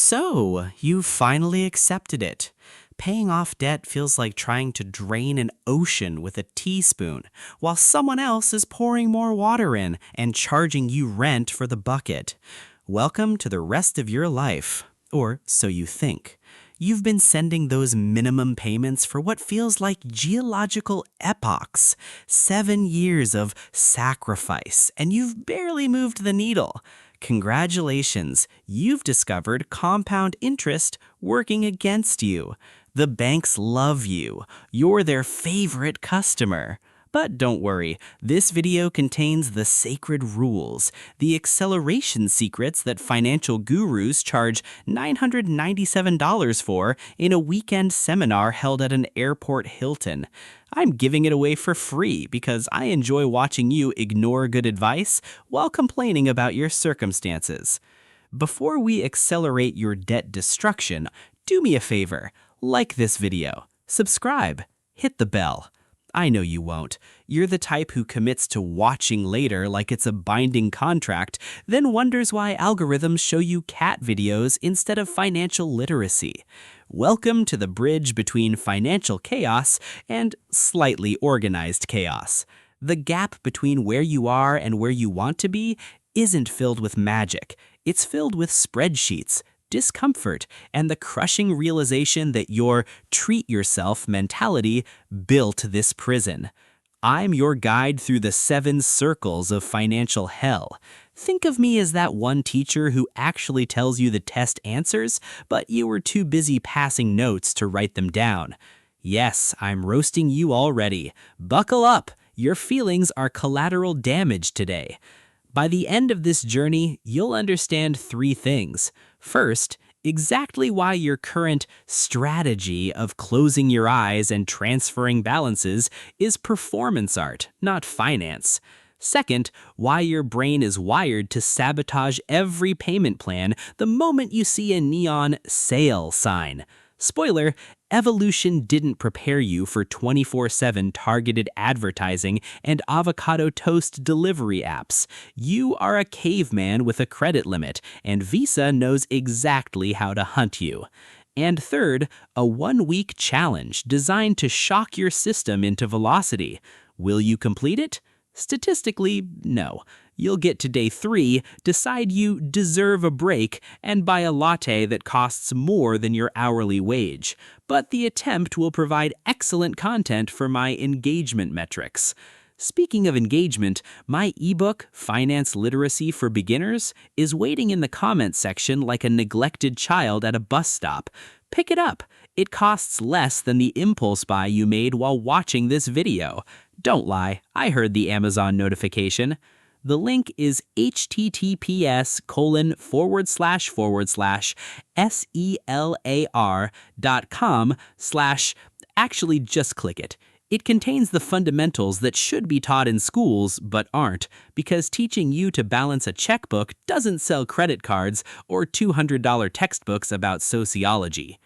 So, you finally accepted it. Paying off debt feels like trying to drain an ocean with a teaspoon, while someone else is pouring more water in and charging you rent for the bucket. Welcome to the rest of your life. Or so you think. You've been sending those minimum payments for what feels like geological epochs, 7 years of sacrifice, and you've barely moved the needle. Congratulations, you've discovered compound interest working against you. The banks love you. You're their favorite customer. But don't worry, this video contains the sacred rules, the acceleration secrets that financial gurus charge $997 for in a weekend seminar held at an airport Hilton. I'm giving it away for free because I enjoy watching you ignore good advice while complaining about your circumstances. Before we accelerate your debt destruction, do me a favor, like this video, subscribe, hit the bell. I know you won't. You're the type who commits to watching later like it's a binding contract, then wonders why algorithms show you cat videos instead of financial literacy. Welcome to the bridge between financial chaos and slightly organized chaos. The gap between where you are and where you want to be isn't filled with magic. It's filled with spreadsheets, discomfort, and the crushing realization that your treat-yourself mentality built this prison. I'm your guide through the 7 circles of financial hell. Think of me as that one teacher who actually tells you the test answers, but you were too busy passing notes to write them down. Yes, I'm roasting you already. Buckle up. Your feelings are collateral damage today. By the end of this journey, you'll understand 3 things. First, exactly why your current strategy of closing your eyes and transferring balances is performance art, not finance. Second, why your brain is wired to sabotage every payment plan the moment you see a neon sale sign. Spoiler, evolution didn't prepare you for 24/7 targeted advertising and avocado toast delivery apps. You are a caveman with a credit limit, and Visa knows exactly how to hunt you. And third, a 1-week challenge designed to shock your system into velocity. Will you complete it? Statistically, no. You'll get to day 3, decide you deserve a break, and buy a latte that costs more than your hourly wage. But the attempt will provide excellent content for my engagement metrics. Speaking of engagement, my ebook, Finance Literacy for Beginners, is waiting in the comments section like a neglected child at a bus stop. Pick it up. It costs less than the impulse buy you made while watching this video. Don't lie, I heard the Amazon notification. The link is https://selar.com/ actually just click it. It contains the fundamentals that should be taught in schools but aren't, because teaching you to balance a checkbook doesn't sell credit cards or $200 textbooks about sociology.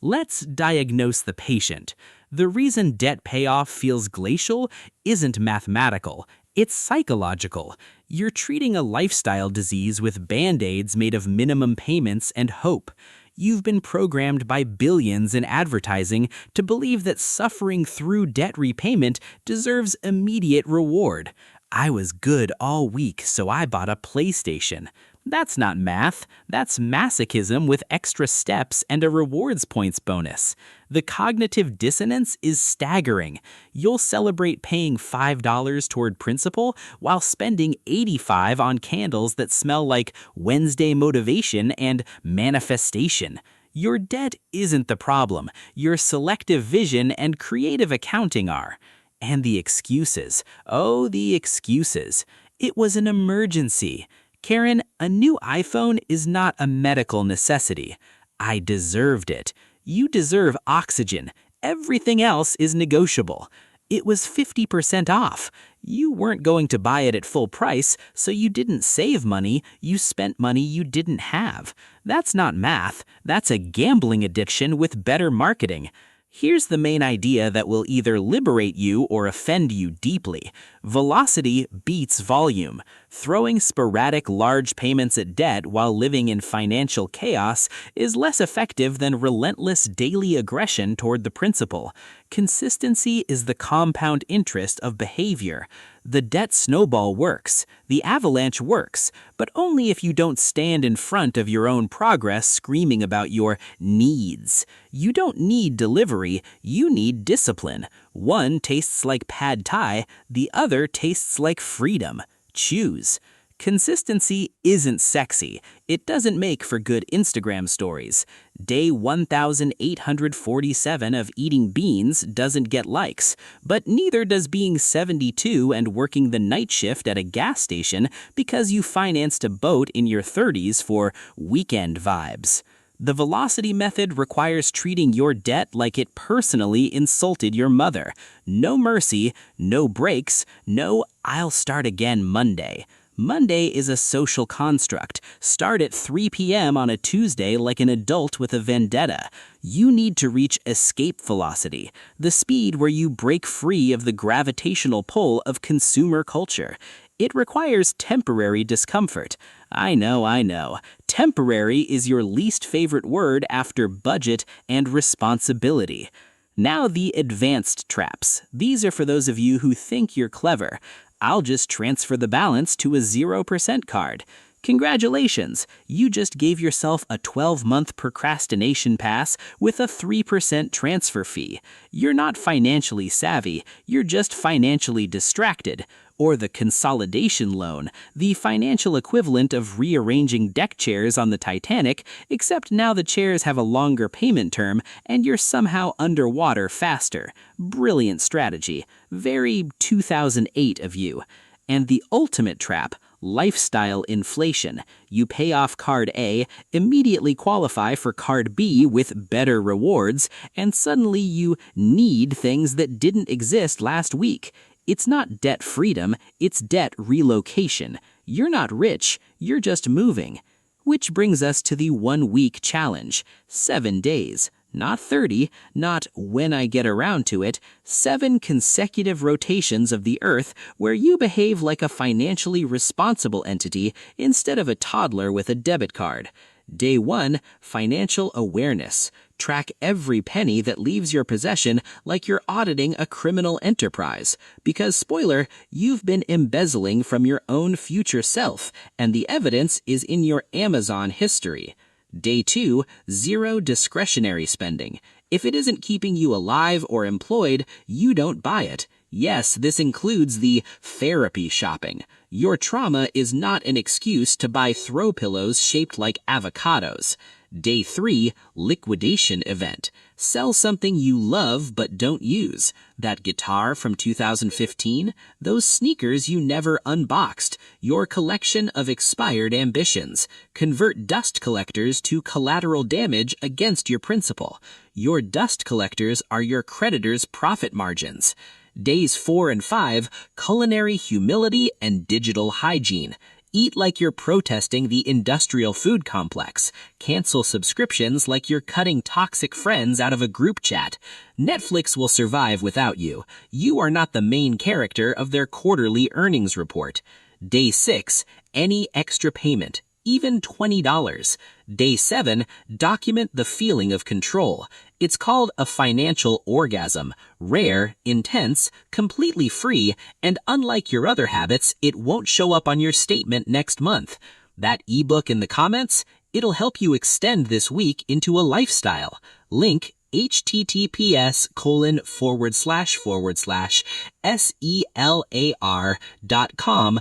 Let's diagnose the patient. The reason debt payoff feels glacial isn't mathematical. It's psychological. You're treating a lifestyle disease with band-aids made of minimum payments and hope. You've been programmed by billions in advertising to believe that suffering through debt repayment deserves immediate reward. I was good all week, so I bought a PlayStation. That's not math, that's masochism with extra steps and a rewards points bonus. The cognitive dissonance is staggering. You'll celebrate paying $5 toward principal while spending $85 on candles that smell like Wednesday motivation and manifestation. Your debt isn't the problem. Your selective vision and creative accounting are. And the excuses. Oh, the excuses. It was an emergency. Karen, a new iPhone is not a medical necessity. I deserved it. You deserve oxygen. Everything else is negotiable. It was 50% off. You weren't going to buy it at full price, so you didn't save money, you spent money you didn't have. That's not math, that's a gambling addiction with better marketing. Here's the main idea that will either liberate you or offend you deeply. Velocity beats volume. Throwing sporadic large payments at debt while living in financial chaos is less effective than relentless daily aggression toward the principal. Consistency is the compound interest of behavior. The debt snowball works, the avalanche works, but only if you don't stand in front of your own progress screaming about your needs. You don't need delivery, you need discipline. One tastes like pad thai, the other tastes like freedom. Choose. Consistency isn't sexy. It doesn't make for good Instagram stories. Day 1847 of eating beans doesn't get likes, but neither does being 72 and working the night shift at a gas station because you financed a boat in your 30s for weekend vibes. The velocity method requires treating your debt like it personally insulted your mother. No mercy, no breaks, no "I'll start again Monday." Monday is a social construct. Start at 3 p.m. on a Tuesday like an adult with a vendetta. You need to reach escape velocity, the speed where you break free of the gravitational pull of consumer culture. It requires temporary discomfort. I know. Temporary is your least favorite word after budget and responsibility. Now the advanced traps. These are for those of you who think you're clever. I'll just transfer the balance to a 0% card. Congratulations, you just gave yourself a 12-month procrastination pass with a 3% transfer fee. You're not financially savvy, you're just financially distracted. Or the consolidation loan, the financial equivalent of rearranging deck chairs on the Titanic, except now the chairs have a longer payment term and you're somehow underwater faster. Brilliant strategy. Very 2008 of you. And the ultimate trap, lifestyle inflation. You pay off card A, immediately qualify for card B with better rewards, and suddenly you need things that didn't exist last week. It's not debt freedom, it's debt relocation. You're not rich, you're just moving. Which brings us to the 1-week challenge. 7 days. Not 30, not when I get around to it, 7 consecutive rotations of the Earth where you behave like a financially responsible entity instead of a toddler with a debit card. Day 1, financial awareness. Track every penny that leaves your possession like you're auditing a criminal enterprise. Because, spoiler, you've been embezzling from your own future self, and the evidence is in your Amazon history. Day 2, zero discretionary spending. If it isn't keeping you alive or employed, you don't buy it. Yes, this includes the therapy shopping. Your trauma is not an excuse to buy throw pillows shaped like avocados. Day 3, liquidation event. Sell something you love but don't use. That guitar from 2015, those sneakers you never unboxed, your collection of expired ambitions. Convert dust collectors to collateral damage against your principal. Your dust collectors are your creditors' profit margins. Days 4 and 5, culinary humility and digital hygiene. Eat like you're protesting the industrial food complex. Cancel subscriptions like you're cutting toxic friends out of a group chat. Netflix will survive without you. You are not the main character of their quarterly earnings report. Day 6, any extra payment, even $20. Day 7, document the feeling of control. It's called a financial orgasm. Rare, intense, completely free, and unlike your other habits, it won't show up on your statement next month. That ebook in the comments, it'll help you extend this week into a lifestyle. Link https://selar.com/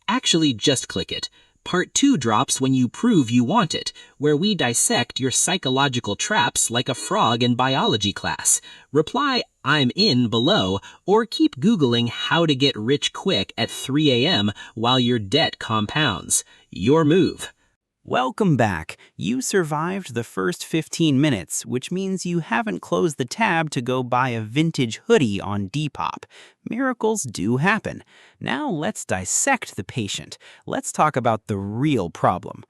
actually just click it. Part 2 drops when you prove you want it, where we dissect your psychological traps like a frog in biology class. Reply "I'm in" below, or keep Googling how to get rich quick at 3 a.m. while your debt compounds. Your move. Welcome back. You survived the first 15 minutes, which means you haven't closed the tab to go buy a vintage hoodie on Depop. Miracles do happen. Now let's dissect the patient. Let's talk about the real problem.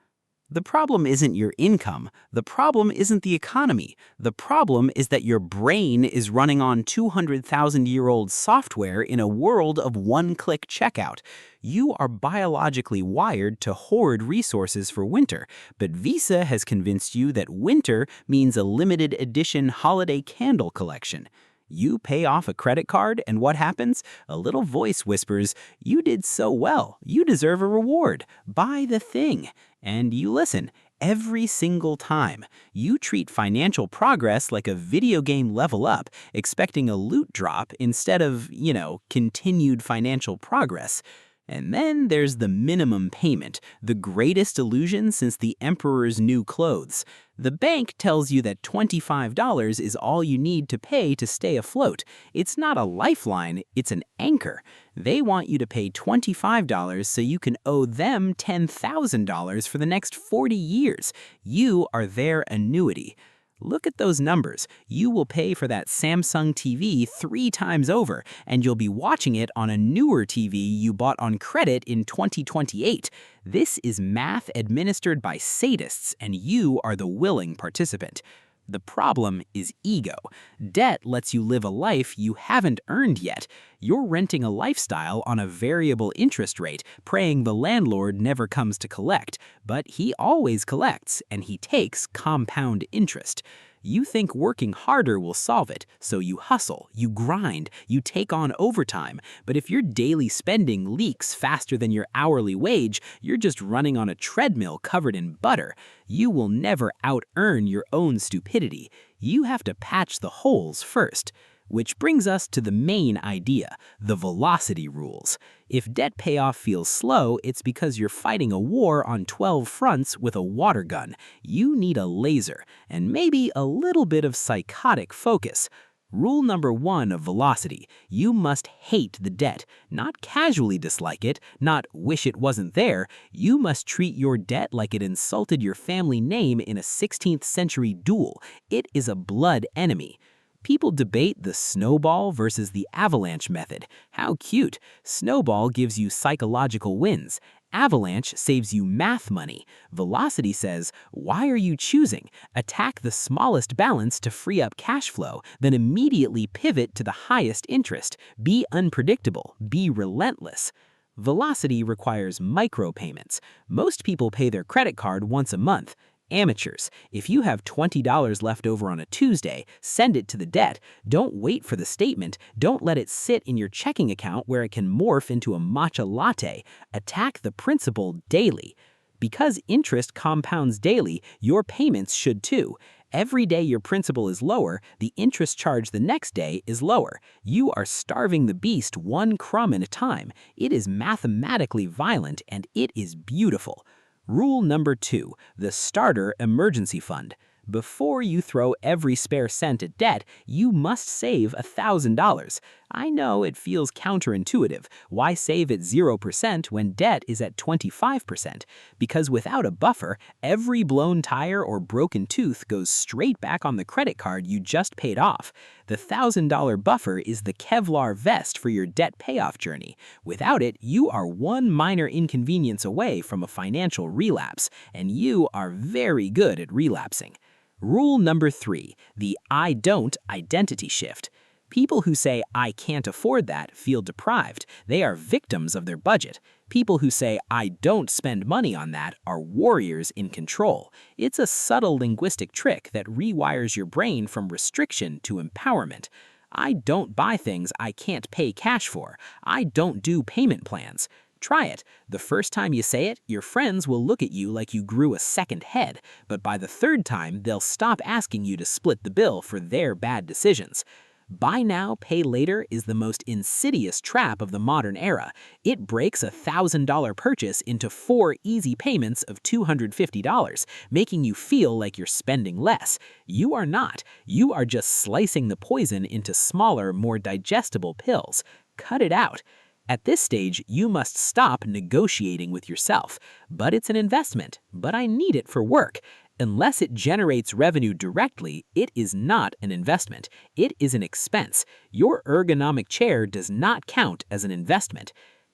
The problem isn't your income. The problem isn't the economy. The problem is that your brain is running on 200,000-year-old software in a world of one-click checkout. You are biologically wired to hoard resources for winter, but Visa has convinced you that winter means a limited edition holiday candle collection. You pay off a credit card, and what happens? A little voice whispers, "You did so well. You deserve a reward. Buy the thing." And you listen. Every single time. You treat financial progress like a video game level up, expecting a loot drop instead of, continued financial progress. And then there's the minimum payment, the greatest illusion since the emperor's new clothes. The bank tells you that $25 is all you need to pay to stay afloat. It's not a lifeline, it's an anchor. They want you to pay $25 so you can owe them $10,000 for the next 40 years. You are their annuity. Look at those numbers. You will pay for that Samsung TV 3 times over, and you'll be watching it on a newer TV you bought on credit in 2028. This is math administered by sadists, and you are the willing participant. The problem is ego. Debt lets you live a life you haven't earned yet. You're renting a lifestyle on a variable interest rate, praying the landlord never comes to collect. But he always collects, and he takes compound interest. You think working harder will solve it, so you hustle, you grind, you take on overtime. But if your daily spending leaks faster than your hourly wage, you're just running on a treadmill covered in butter. You will never out-earn your own stupidity. You have to patch the holes first. Which brings us to the main idea, the velocity rules. If debt payoff feels slow, it's because you're fighting a war on 12 fronts with a water gun. You need a laser, and maybe a little bit of psychotic focus. Rule number 1 of velocity: you must hate the debt, not casually dislike it, not wish it wasn't there. You must treat your debt like it insulted your family name in a 16th century duel. It is a blood enemy. People debate the Snowball versus the Avalanche method. How cute! Snowball gives you psychological wins. Avalanche saves you math money. Velocity says, why are you choosing? Attack the smallest balance to free up cash flow, then immediately pivot to the highest interest. Be unpredictable. Be relentless. Velocity requires micropayments. Most people pay their credit card once a month. Amateurs, if you have $20 left over on a Tuesday, send it to the debt. Don't wait for the statement. Don't let it sit in your checking account where it can morph into a matcha latte. Attack the principal daily. Because interest compounds daily, your payments should too. Every day your principal is lower, the interest charge the next day is lower. You are starving the beast one crumb at a time. It is mathematically violent, and it is beautiful. Rule number 2, the starter emergency fund. Before you throw every spare cent at debt, you must save $1,000. I know it feels counterintuitive. Why save at 0% when debt is at 25%? Because without a buffer, every blown tire or broken tooth goes straight back on the credit card you just paid off. The $1,000 buffer is the Kevlar vest for your debt payoff journey. Without it, you are one minor inconvenience away from a financial relapse, and you are very good at relapsing. Rule number 3, the I don't identity shift. People who say, I can't afford that, feel deprived. They are victims of their budget. People who say, I don't spend money on that, are warriors in control. It's a subtle linguistic trick that rewires your brain from restriction to empowerment. I don't buy things I can't pay cash for. I don't do payment plans. Try it. The first time you say it, your friends will look at you like you grew a second head, but by the third time, they'll stop asking you to split the bill for their bad decisions. Buy now, pay later is the most insidious trap of the modern era. It breaks a $1,000 purchase into 4 easy payments of $250, making you feel like you're spending less. You are not. You are just slicing the poison into smaller, more digestible pills. Cut it out. At this stage, you must stop negotiating with yourself. But it's an investment. But I need it for work. Unless it generates revenue directly, it is not an investment. It is an expense. Your ergonomic chair does not count as an investment.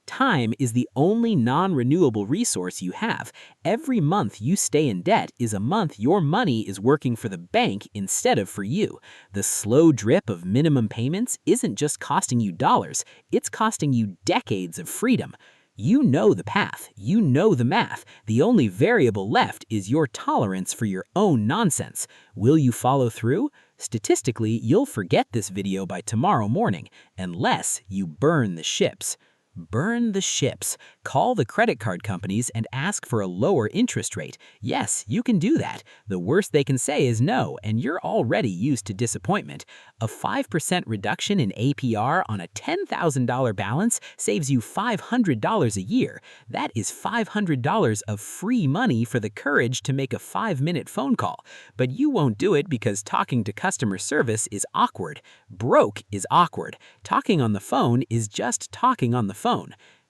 Time is the only non-renewable resource you have. Every month you stay in debt is a month your money is working for the bank instead of for you. The slow drip of minimum payments isn't just costing you dollars, it's costing you decades of freedom. You know the path, you know the math. The only variable left is your tolerance for your own nonsense. Will you follow through? Statistically, you'll forget this video by tomorrow morning, unless you burn the ships. Burn the ships. Call the credit card companies and ask for a lower interest rate. Yes, you can do that. The worst they can say is no, and you're already used to disappointment. A 5% reduction in APR on a $10,000 balance saves you $500 a year. That is $500 of free money for the courage to make a 5-minute phone call. But you won't do it because talking to customer service is awkward. Broke is awkward. Talking on the phone is just talking on the phone.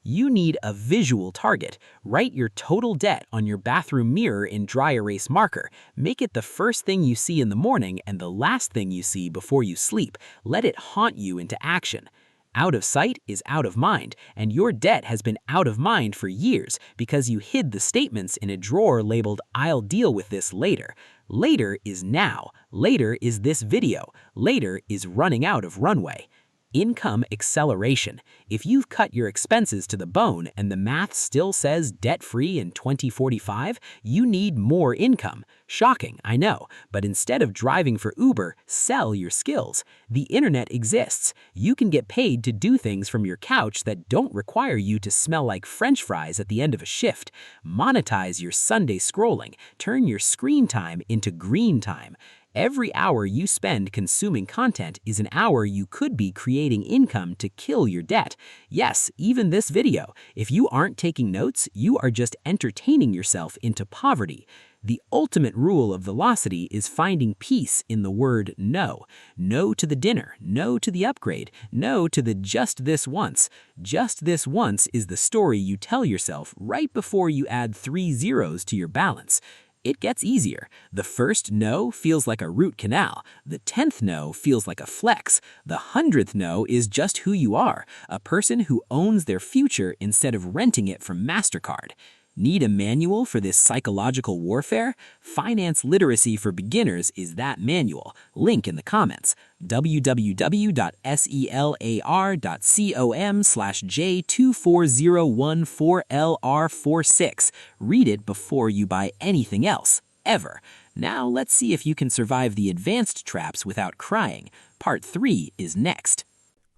You need a visual target. Write your total debt on your bathroom mirror in dry erase marker. Make it the first thing you see in the morning and the last thing you see before you sleep. Let it haunt you into action. Out of sight is out of mind, and your debt has been out of mind for years because you hid the statements in a drawer labeled "I'll deal with this later." Later is now. Later is this video. Later is running out of runway. Income acceleration. If you've cut your expenses to the bone and the math still says debt-free in 2045, you need more income. Shocking, I know, but instead of driving for Uber, sell your skills. The internet exists. You can get paid to do things from your couch that don't require you to smell like French fries at the end of a shift. Monetize your Sunday scrolling. Turn your screen time into green time. Every hour you spend consuming content is an hour you could be creating income to kill your debt. Yes, even this video. If you aren't taking notes, you are just entertaining yourself into poverty. The ultimate rule of velocity is finding peace in the word no. No to the dinner, no to the upgrade, no to the just this once. Just this once is the story you tell yourself right before you add 3 zeros to your balance. It gets easier. The first no feels like a root canal. The 10th no feels like a flex. The 100th no is just who you are, a person who owns their future instead of renting it from MasterCard. Need a manual for this psychological warfare? Finance Literacy for Beginners is that manual. Link in the comments. www.selar.com/J24014LR46. Read it before you buy anything else, ever. Now let's see if you can survive the advanced traps without crying. Part 3 is next.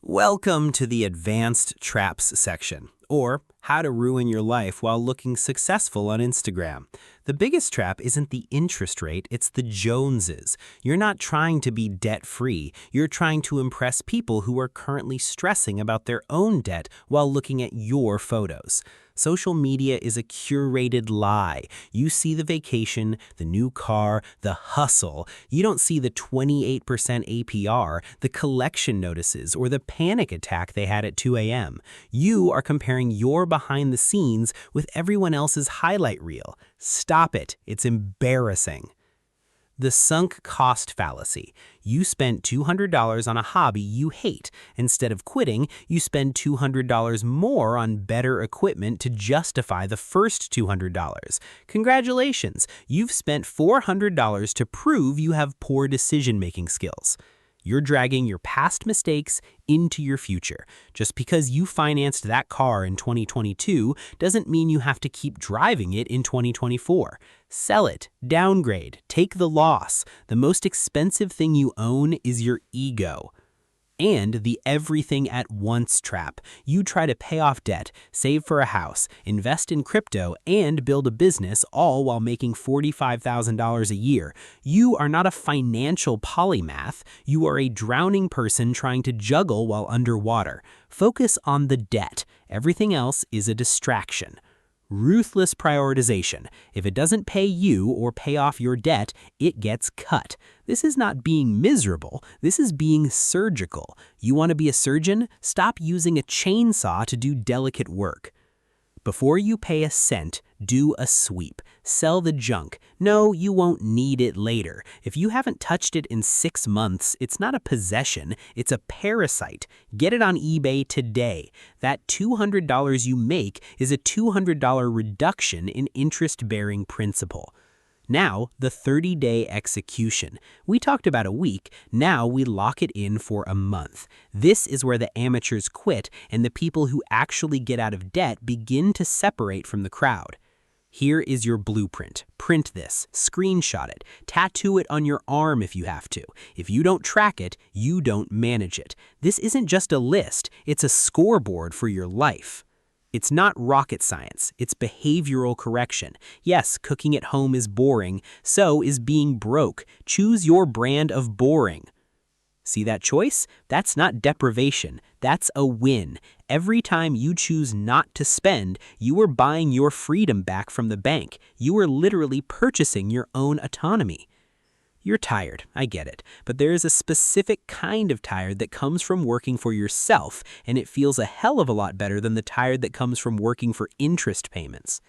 Welcome to the Advanced Traps section, or how to ruin your life while looking successful on Instagram. The biggest trap isn't the interest rate, it's the Joneses. You're not trying to be debt-free. You're trying to impress people who are currently stressing about their own debt while looking at your photos. Social media is a curated lie. You see the vacation, the new car, the hustle. You don't see the 28% APR, the collection notices, or the panic attack they had at 2 a.m. You are comparing your behind the scenes with everyone else's highlight reel. Stop it. It's embarrassing. The sunk cost fallacy. You spent $200 on a hobby you hate. Instead of quitting, you spend $200 more on better equipment to justify the first $200. Congratulations, you've spent $400 to prove you have poor decision-making skills. You're dragging your past mistakes into your future. Just because you financed that car in 2022 doesn't mean you have to keep driving it in 2024. Sell it, downgrade, take the loss. The most expensive thing you own is your ego. And the everything at once trap. You try to pay off debt, save for a house, invest in crypto, and build a business, all while making $45,000 a year. You are not a financial polymath. You are a drowning person trying to juggle while underwater. Focus on the debt. Everything else is a distraction. Ruthless prioritization. If it doesn't pay you or pay off your debt, it gets cut. This is not being miserable. This is being surgical. You want to be a surgeon? Stop using a chainsaw to do delicate work. Before you pay a cent, do a sweep. Sell the junk. No, you won't need it later. If you haven't touched it in 6 months, it's not a possession, it's a parasite. Get it on eBay today. That $200 you make is a $200 reduction in interest-bearing principal. Now, the 30-day execution. We talked about a week, now we lock it in for a month. This is where the amateurs quit and the people who actually get out of debt begin to separate from the crowd. Here is your blueprint. Print this, screenshot it, tattoo it on your arm if you have to. If you don't track it, you don't manage it. This isn't just a list, it's a scoreboard for your life. It's not rocket science, it's behavioral correction. Yes, cooking at home is boring, so is being broke. Choose your brand of boring. See that choice? That's not deprivation, that's a win. Every time you choose not to spend, you are buying your freedom back from the bank. You are literally purchasing your own autonomy. You're tired, I get it, but there is a specific kind of tired that comes from working for yourself, and it feels a hell of a lot better than the tired that comes from working for interest payments.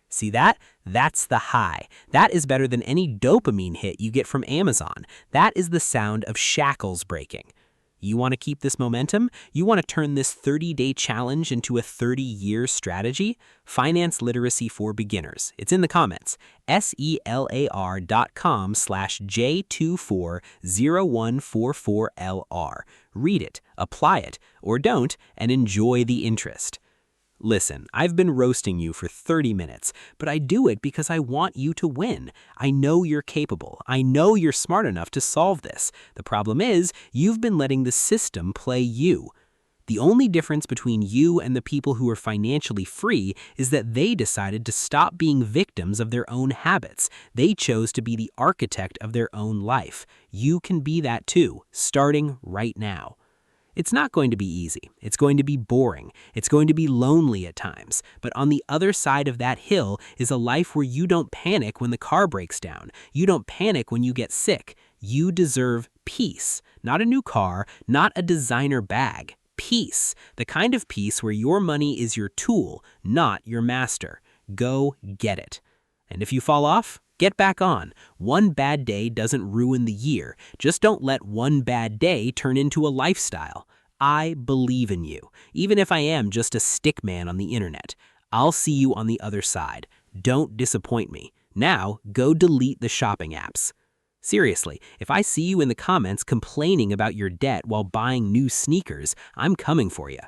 See that? That's the high. That is better than any dopamine hit you get from Amazon. That is the sound of shackles breaking. You want to keep this momentum? You want to turn this 30-day challenge into a 30-year strategy? Finance Literacy for Beginners. It's in the comments. SELAR.com/J240144LR. Read it, apply it, or don't, and enjoy the interest. Listen, I've been roasting you for 30 minutes, but I do it because I want you to win. I know you're capable. I know you're smart enough to solve this. The problem is, you've been letting the system play you. The only difference between you and the people who are financially free is that they decided to stop being victims of their own habits. They chose to be the architect of their own life. You can be that too, starting right now. It's not going to be easy. It's going to be boring. It's going to be lonely at times. But on the other side of that hill is a life where you don't panic when the car breaks down. You don't panic when you get sick. You deserve peace. Not a new car, not a designer bag. Peace. The kind of peace where your money is your tool, not your master. Go get it. And if you fall off, get back on. One bad day doesn't ruin the year. Just don't let one bad day turn into a lifestyle. I believe in you, even if I am just a stick man on the internet. I'll see you on the other side. Don't disappoint me. Now, go delete the shopping apps. Seriously, if I see you in the comments complaining about your debt while buying new sneakers, I'm coming for you.